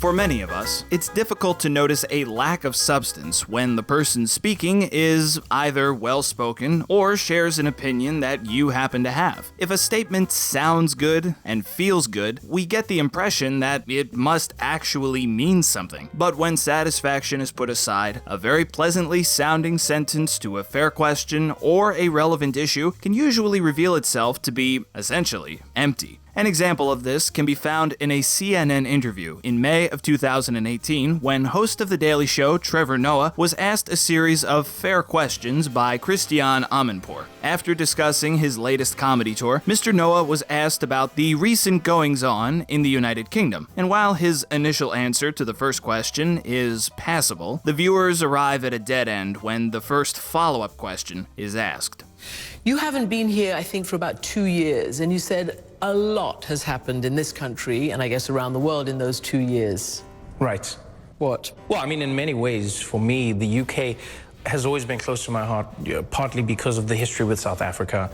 For many of us, it's difficult to notice a lack of substance when the person speaking is either well-spoken or shares an opinion that you happen to have. If a statement sounds good and feels good, we get the impression that it must actually mean something. But when satisfaction is put aside, a very pleasantly sounding sentence to a fair question or a relevant issue can usually reveal itself to be, essentially, empty. An example of this can be found in a CNN interview in May of 2018 when host of The Daily Show, Trevor Noah, was asked a series of fair questions by Christiane Amanpour. After discussing his latest comedy tour, Mr. Noah was asked about the recent goings-on in the United Kingdom, and while his initial answer to the first question is passable, the viewers arrive at a dead end when the first follow-up question is asked. You haven't been here, I think, for about 2 years, and you said a lot has happened in this country, and I guess around the world in those 2 years. Right. What? Well, I mean, in many ways, for me, the UK has always been close to my heart, partly because of the history with South Africa,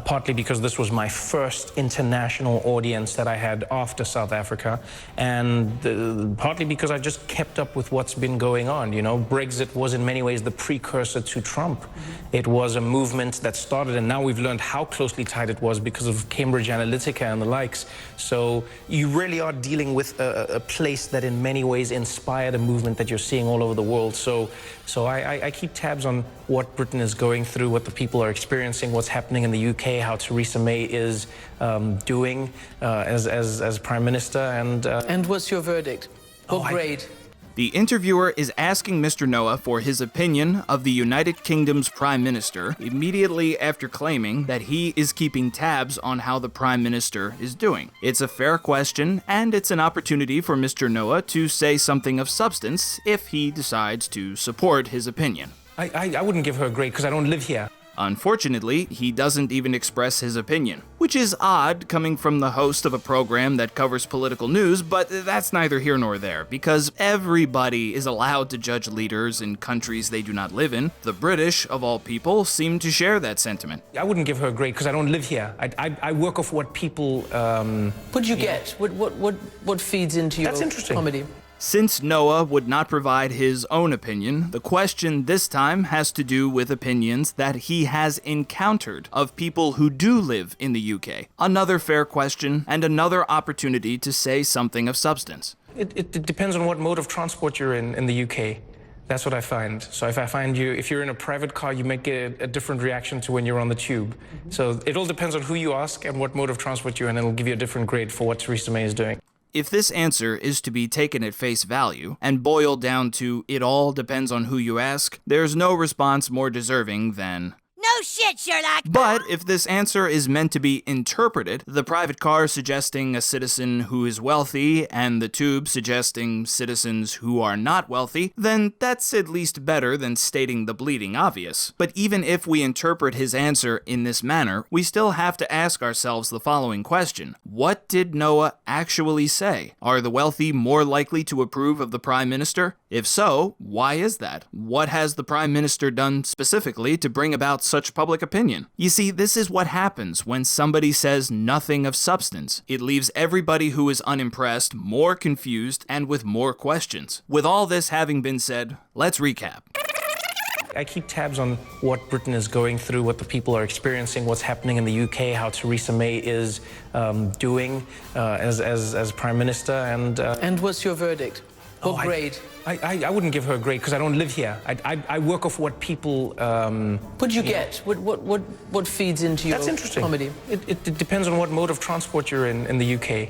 partly because this was my first international audience that I had after South Africa, and partly because I just kept up with what's been going on. You know, Brexit was in many ways the precursor to Trump. It was a movement that started, and now we've learned how closely tied it was because of Cambridge Analytica and the likes. So you really are dealing with a place that in many ways inspired a movement that you're seeing all over the world. So I keep tabs on what Britain is going through, what the people are experiencing, what's happening in the UK, how Theresa May is doing as Prime Minister. And what's your verdict? What grade? The interviewer is asking Mr. Noah for his opinion of the United Kingdom's Prime Minister immediately after claiming that he is keeping tabs on how the Prime Minister is doing. It's a fair question, and it's an opportunity for Mr. Noah to say something of substance if he decides to support his opinion. I wouldn't give her a grade because I don't live here. Unfortunately, he doesn't even express his opinion, which is odd coming from the host of a program that covers political news, but that's neither here nor there, because everybody is allowed to judge leaders in countries they do not live in. The British, of all people, seem to share that sentiment. I wouldn't give her a grade because I don't live here. I work off what people... What do you get? What feeds into your comedy? Since Noah would not provide his own opinion, the question this time has to do with opinions that he has encountered of people who do live in the UK. Another fair question and another opportunity to say something of substance. It depends on what mode of transport you're in the UK. That's what I find. So if you're in a private car, you might get a different reaction to when you're on the tube. So it all depends on who you ask and what mode of transport you're in, and it'll give you a different grade for what Theresa May is doing. If this answer is to be taken at face value and boiled down to it all depends on who you ask, there's no response more deserving than no shit, Sherlock! But if this answer is meant to be interpreted, the private car suggesting a citizen who is wealthy and the tube suggesting citizens who are not wealthy, then that's at least better than stating the bleeding obvious. But even if we interpret his answer in this manner, we still have to ask ourselves the following question. What did Noah actually say? Are the wealthy more likely to approve of the Prime Minister? If so, why is that? What has the Prime Minister done specifically to bring about such public opinion? You see, this is what happens when somebody says nothing of substance. It leaves everybody who is unimpressed more confused and with more questions. With all this having been said, let's recap. I keep tabs on what Britain is going through, what the people are experiencing, what's happening in the UK, how Theresa May is doing as Prime Minister, And what's your verdict? What grade? I wouldn't give her a grade because I don't live here. I work off what people... What do you get? What feeds into your comedy? It depends on what mode of transport you're in the UK.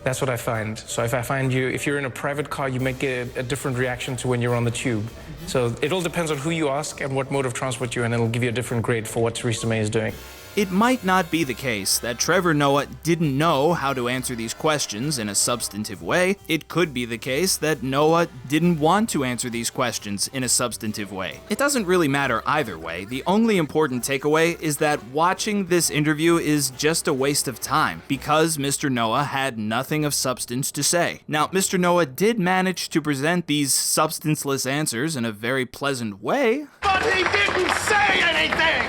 That's what I find. So if you're in a private car, you might get a different reaction to when you're on the tube. So it all depends on who you ask and what mode of transport you're in, and it'll give you a different grade for what Theresa May is doing. It might not be the case that Trevor Noah didn't know how to answer these questions in a substantive way. It could be the case that Noah didn't want to answer these questions in a substantive way. It doesn't really matter either way. The only important takeaway is that watching this interview is just a waste of time because Mr. Noah had nothing of substance to say. Now, Mr. Noah did manage to present these substanceless answers in a very pleasant way. But he didn't say anything!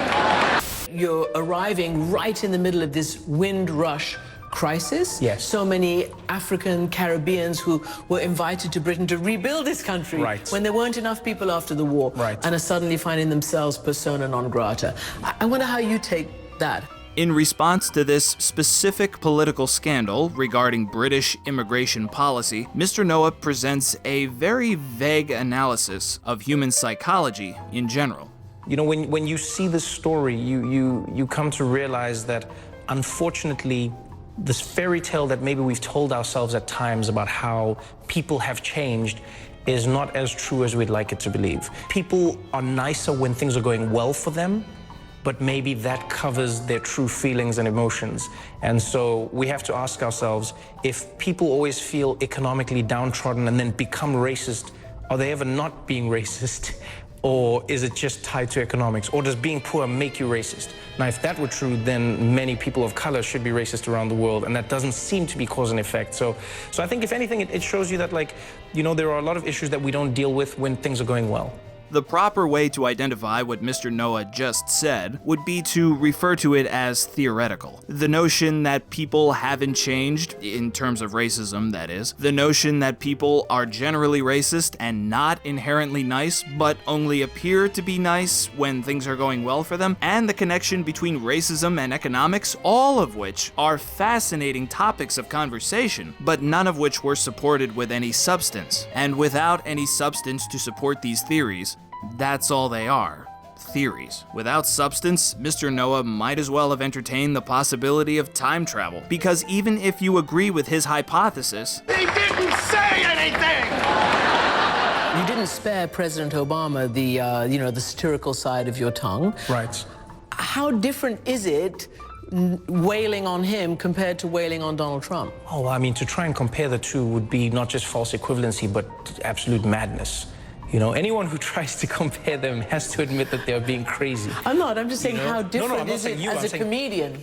You're arriving right in the middle of this wind rush crisis. Yes. So many African Caribbeans who were invited to Britain to rebuild this country Right. when there weren't enough people after the war, Right. and are suddenly finding themselves persona non grata. I wonder how you take that. In response to this specific political scandal regarding British immigration policy, Mr. Noah presents a very vague analysis of human psychology in general. You know, when you see this story, you come to realize that, unfortunately, this fairy tale that maybe we've told ourselves at times about how people have changed is not as true as we'd like it to believe. People are nicer when things are going well for them, but maybe that covers their true feelings and emotions. And so we have to ask ourselves, if people always feel economically downtrodden and then become racist, are they ever not being racist? Or is it just tied to economics? Or does being poor make you racist? Now, if that were true, then many people of color should be racist around the world, and that doesn't seem to be cause and effect. So I think, if anything, it shows you that, like, you know, there are a lot of issues that we don't deal with when things are going well. The proper way to identify what Mr. Noah just said would be to refer to it as theoretical. The notion that people haven't changed, in terms of racism that is, the notion that people are generally racist and not inherently nice, but only appear to be nice when things are going well for them, and the connection between racism and economics, all of which are fascinating topics of conversation, but none of which were supported with any substance. And without any substance to support these theories, that's all they are, theories. Without substance, Mr. Noah might as well have entertained the possibility of time travel, because even if you agree with his hypothesis, He didn't say anything! You didn't spare President Obama the satirical side of your tongue. Right. How different is it wailing on him compared to wailing on Donald Trump? Oh, well, I mean, to try and compare the two would be not just false equivalency, but absolute madness. You know, anyone who tries to compare them has to admit that they're being crazy. I'm not, I'm just saying, You know? how No, different I'm not is it saying you, as I'm a saying- comedian?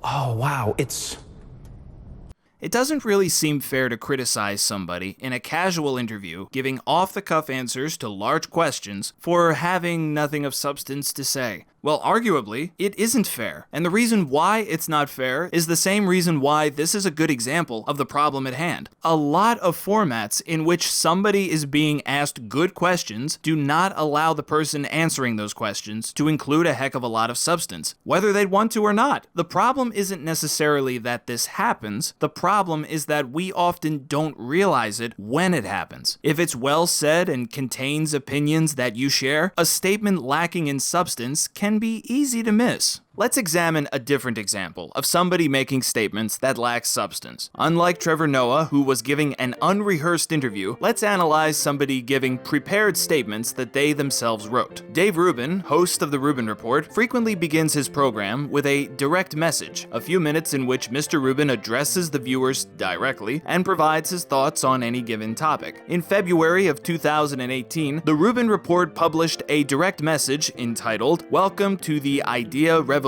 Oh, wow, it doesn't really seem fair to criticize somebody in a casual interview giving off-the-cuff answers to large questions for having nothing of substance to say. Well, arguably, it isn't fair, and the reason why it's not fair is the same reason why this is a good example of the problem at hand. A lot of formats in which somebody is being asked good questions do not allow the person answering those questions to include a heck of a lot of substance, whether they'd want to or not. The problem isn't necessarily that this happens, the problem is that we often don't realize it when it happens. If it's well said and contains opinions that you share, a statement lacking in substance can be easy to miss. Let's examine a different example of somebody making statements that lack substance. Unlike Trevor Noah, who was giving an unrehearsed interview, let's analyze somebody giving prepared statements that they themselves wrote. Dave Rubin, host of the Rubin Report, frequently begins his program with a direct message, a few minutes in which Mr. Rubin addresses the viewers directly and provides his thoughts on any given topic. In February of 2018, the Rubin Report published a direct message entitled, "Welcome to the Idea Revolution."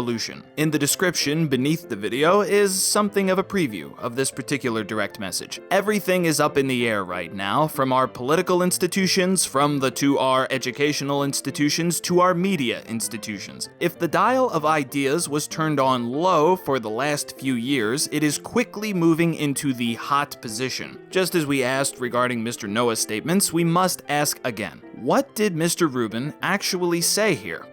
In the description beneath the video is something of a preview of this particular direct message. Everything is up in the air right now, from our political institutions, to our educational institutions, to our media institutions. If the dial of ideas was turned on low for the last few years, it is quickly moving into the hot position. Just as we asked regarding Mr. Noah's statements, we must ask again, what did Mr. Rubin actually say here?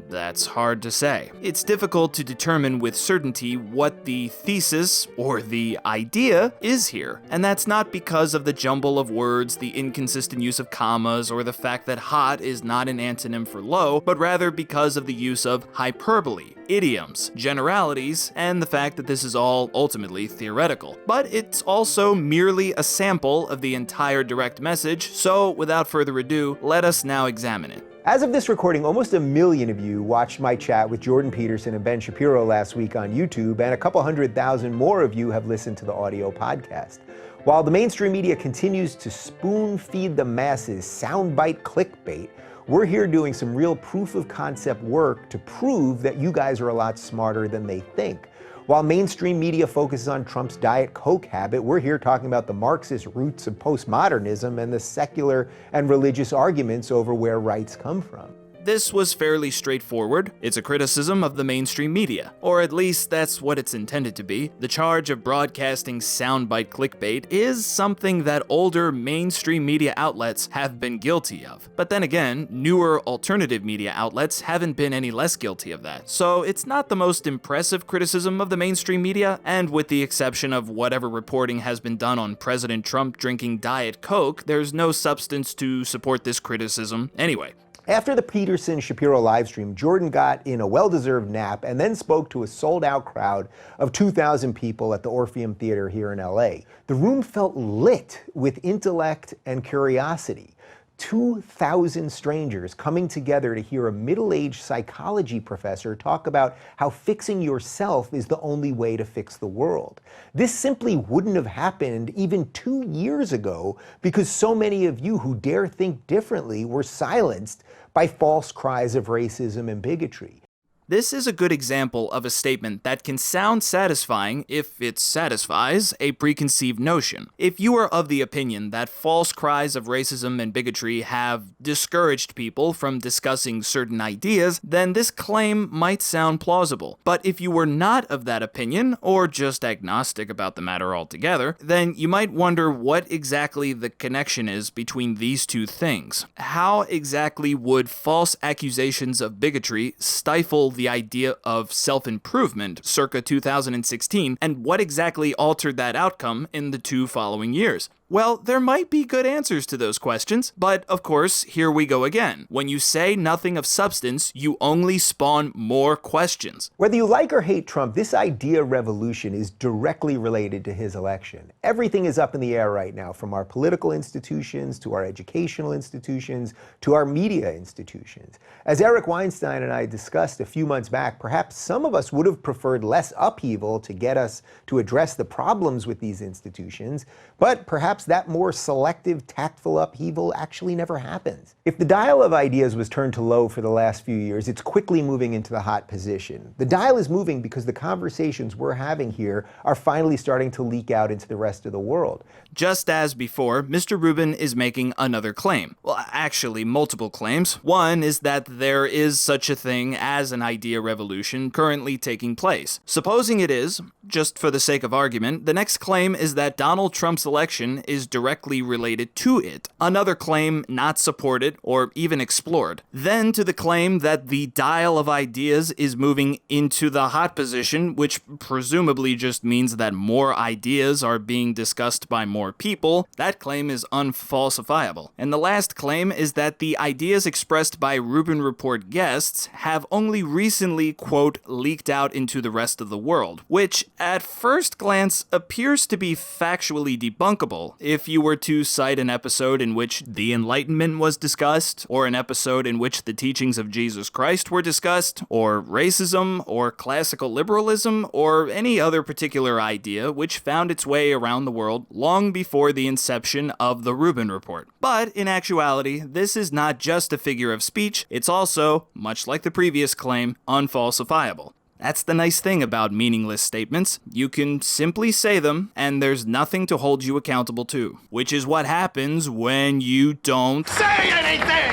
That's hard to say. It's difficult to determine with certainty what the thesis or the idea is here, and that's not because of the jumble of words, the inconsistent use of commas, or the fact that hot is not an antonym for low, but rather because of the use of hyperbole, idioms, generalities, and the fact that this is all ultimately theoretical. But it's also merely a sample of the entire direct message, so without further ado, let us now examine it. As of this recording, almost 1 million of you watched my chat with Jordan Peterson and Ben Shapiro last week on YouTube, and a couple 100,000 more of you have listened to the audio podcast. While the mainstream media continues to spoon-feed the masses soundbite clickbait, we're here doing some real proof of concept work to prove that you guys are a lot smarter than they think. While mainstream media focuses on Trump's Diet Coke habit, we're here talking about the Marxist roots of postmodernism and the secular and religious arguments over where rights come from. This was fairly straightforward. It's a criticism of the mainstream media, or at least that's what it's intended to be. The charge of broadcasting soundbite clickbait is something that older mainstream media outlets have been guilty of. But then again, newer alternative media outlets haven't been any less guilty of that. So it's not the most impressive criticism of the mainstream media, and with the exception of whatever reporting has been done on President Trump drinking Diet Coke, there's no substance to support this criticism anyway. After the Peterson-Shapiro livestream, Jordan got in a well-deserved nap and then spoke to a sold-out crowd of 2,000 people at the Orpheum Theater here in LA. The room felt lit with intellect and curiosity. 2,000 strangers coming together to hear a middle-aged psychology professor talk about how fixing yourself is the only way to fix the world. This simply wouldn't have happened even 2 years ago because so many of you who dare think differently were silenced by false cries of racism and bigotry. This is a good example of a statement that can sound satisfying if it satisfies a preconceived notion. If you are of the opinion that false cries of racism and bigotry have discouraged people from discussing certain ideas, then this claim might sound plausible. But if you were not of that opinion, or just agnostic about the matter altogether, then you might wonder what exactly the connection is between these two things. How exactly would false accusations of bigotry stifle the idea of self-improvement circa 2016, and what exactly altered that outcome in the 2 following years? Well, there might be good answers to those questions, but of course, here we go again. When you say nothing of substance, you only spawn more questions. Whether you like or hate Trump, this idea revolution is directly related to his election. Everything is up in the air right now, from our political institutions to our educational institutions to our media institutions. As Eric Weinstein and I discussed a few months back, perhaps some of us would have preferred less upheaval to get us to address the problems with these institutions, but perhaps that more selective, tactful upheaval actually never happens. If the dial of ideas was turned to low for the last few years, it's quickly moving into the hot position. The dial is moving because the conversations we're having here are finally starting to leak out into the rest of the world. Just as before, Mr. Rubin is making another claim. Well, actually, multiple claims. One is that there is such a thing as an idea revolution currently taking place. Supposing it is, just for the sake of argument, the next claim is that Donald Trump's election is directly related to it. Another claim not supported or even explored. Then to the claim that the dial of ideas is moving into the hot position, which presumably just means that more ideas are being discussed by more people. That claim is unfalsifiable. And the last claim is that the ideas expressed by Rubin Report guests have only recently, quote, leaked out into the rest of the world, which at first glance appears to be factually debunkable if you were to cite an episode in which the Enlightenment was discussed, or an episode in which the teachings of Jesus Christ were discussed, or racism, or classical liberalism, or any other particular idea which found its way around the world long before the inception of the Rubin Report. But in actuality, this is not just a figure of speech, it's also, much like the previous claim, unfalsifiable. That's the nice thing about meaningless statements. You can simply say them, and there's nothing to hold you accountable to. Which is what happens when you don't Say anything!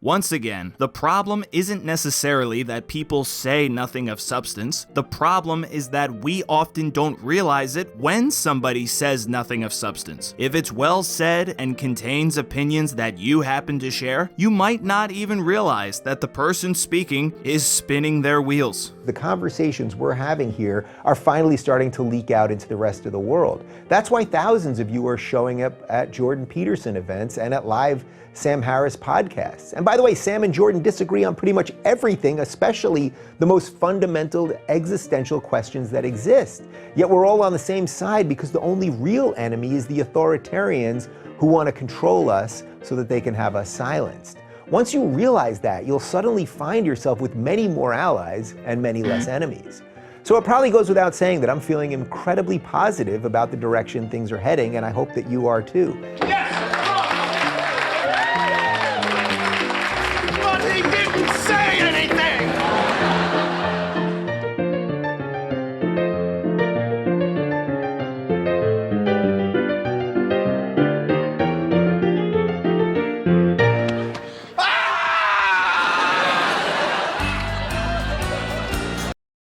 Once again, the problem isn't necessarily that people say nothing of substance. The problem is that we often don't realize it when somebody says nothing of substance. If it's well said and contains opinions that you happen to share, you might not even realize that the person speaking is spinning their wheels. The conversations we're having here are finally starting to leak out into the rest of the world. That's why thousands of you are showing up at Jordan Peterson events and at live Sam Harris podcasts. And by the way, Sam and Jordan disagree on pretty much everything, especially the most fundamental existential questions that exist. Yet we're all on the same side because the only real enemy is the authoritarians who want to control us so that they can have us silenced. Once you realize that, you'll suddenly find yourself with many more allies and many less enemies. So it probably goes without saying that I'm feeling incredibly positive about the direction things are heading, and I hope that you are too.